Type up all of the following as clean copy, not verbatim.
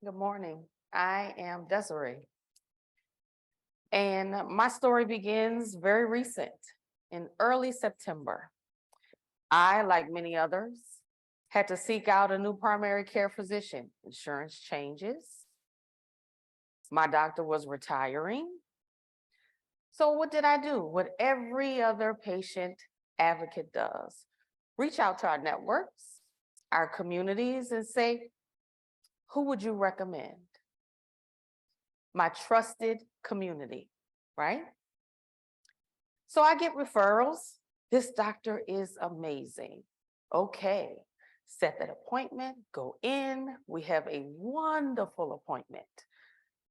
Good morning. I am Desiree. And my story begins very recent. In early September, I, like many others, had to seek out a new primary care physician. Insurance changes. My doctor was retiring. So, what did I do? What every other patient advocate does: reach out to our networks, our communities, and say, who would you recommend? My trusted community, right? So I get referrals. This doctor is amazing. Okay, set that appointment, go in. We have a wonderful appointment.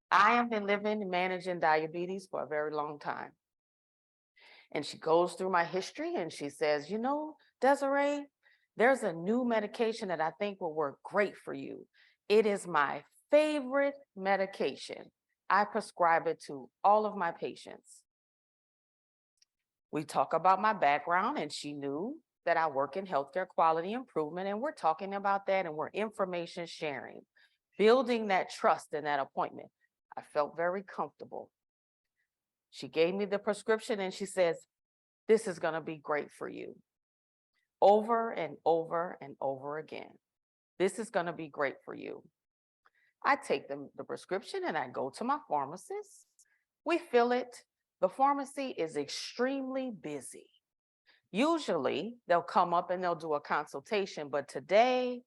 I have been living and managing diabetes for a very long time. And she goes through my history and she says, Desiree, there's a new medication that I think will work great for you. It is my favorite medication. I prescribe it to all of my patients. We talk about my background, and she knew that I work in healthcare quality improvement, and we're talking about that, and we're information sharing, building that trust in that appointment. I felt very comfortable. She gave me the prescription and she says, this is going to be great for you. Over and over and over again. This is going to be great for you. I take the prescription and I go to my pharmacist. We fill it. The pharmacy is extremely busy. Usually they'll come up and they'll do a consultation, but today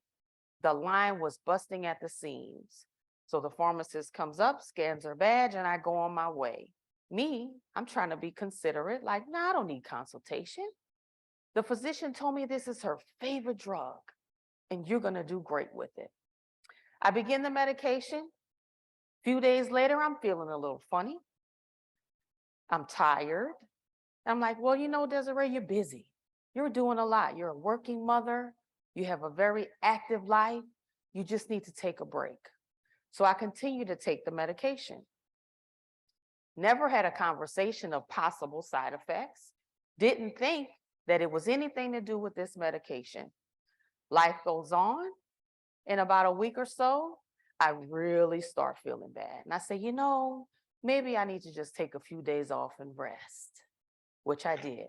the line was busting at the seams. So the pharmacist comes up, scans her badge, and I go on my way. Me, I'm trying to be considerate, like, no, I don't need consultation. The physician told me this is her favorite drug, and you're going to do great with it. I begin the medication. A few days later, I'm feeling a little funny. I'm tired. I'm like, well, Desiree, you're busy. You're doing a lot. You're a working mother. You have a very active life. You just need to take a break. So I continue to take the medication. Never had a conversation of possible side effects. Didn't think that it was anything to do with this medication. Life goes on. In about a week or so, I really start feeling bad. And I say, maybe I need to just take a few days off and rest, which I did.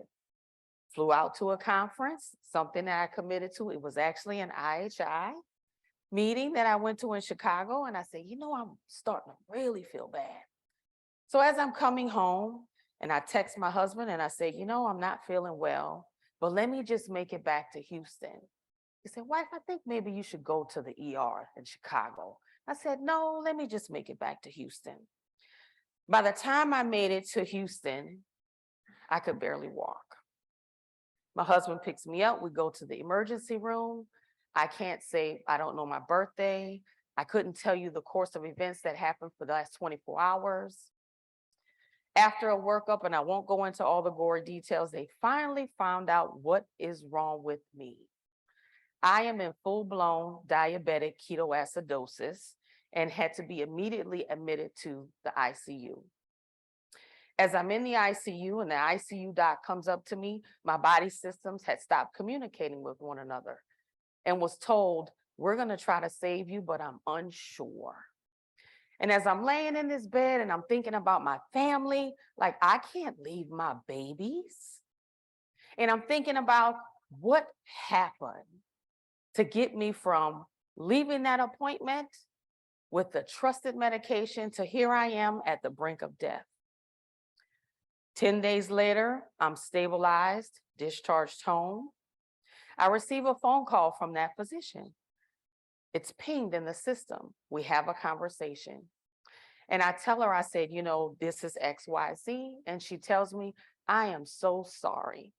Flew out to a conference, something that I committed to. It was actually an IHI meeting that I went to in Chicago. And I said, I'm starting to really feel bad. So as I'm coming home, and I text my husband and I say, I'm not feeling well, but let me just make it back to Houston. He said, wife, I think maybe you should go to the ER in Chicago. I said, no, let me just make it back to Houston. By the time I made it to Houston, I could barely walk. My husband picks me up. We go to the emergency room. I can't say I don't know my birthday. I couldn't tell you the course of events that happened for the last 24 hours. After a workup, and I won't go into all the gory details, they finally found out what is wrong with me. I am in full-blown diabetic ketoacidosis and had to be immediately admitted to the ICU. As I'm in the ICU and the ICU doc comes up to me, my body systems had stopped communicating with one another and was told, we're going to try to save you, but I'm unsure. And as I'm laying in this bed and I'm thinking about my family, like I can't leave my babies. And I'm thinking about what happened to get me from leaving that appointment with the trusted medication to here I am at the brink of death. 10 days later, I'm stabilized, discharged home. I receive a phone call from that physician. It's pinged in the system. We have a conversation. And I tell her, I said, this is XYZ. And she tells me, I am so sorry.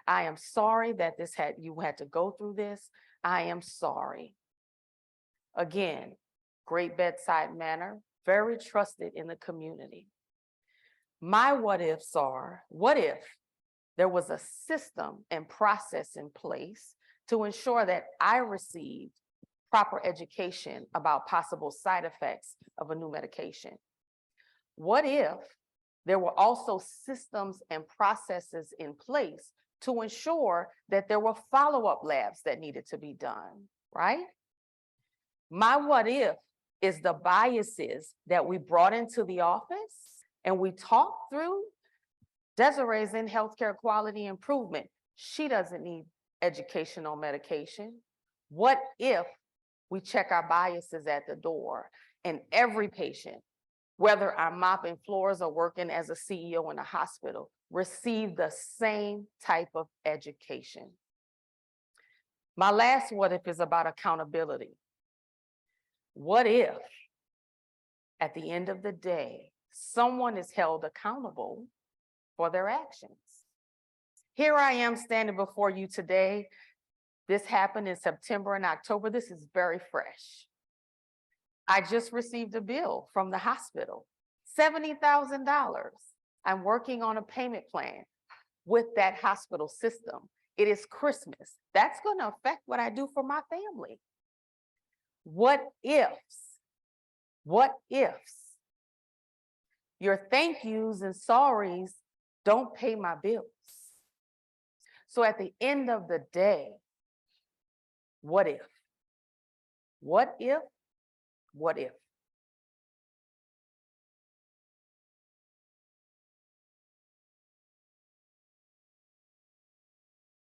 I am sorry that you had to go through this. I am sorry. Again, great bedside manner, very trusted in the community. My what ifs are, what if there was a system and process in place to ensure that I received proper education about possible side effects of a new medication? What if there were also systems and processes in place to ensure that there were follow-up labs that needed to be done, right? My what if is the biases that we brought into the office and we talked through. Desiree's in healthcare quality improvement. She doesn't need education on medication. What if we check our biases at the door and every patient, whether I'm mopping floors or working as a CEO in a hospital, receive the same type of education? My last what if is about accountability. What if at the end of the day, someone is held accountable for their actions? Here I am standing before you today. This happened in September and October. This is very fresh. I just received a bill from the hospital, $70,000. I'm working on a payment plan with that hospital system. It is Christmas. That's going to affect what I do for my family. What ifs? What ifs? Your thank yous and sorries don't pay my bills. So at the end of the day, what if? What if? What if?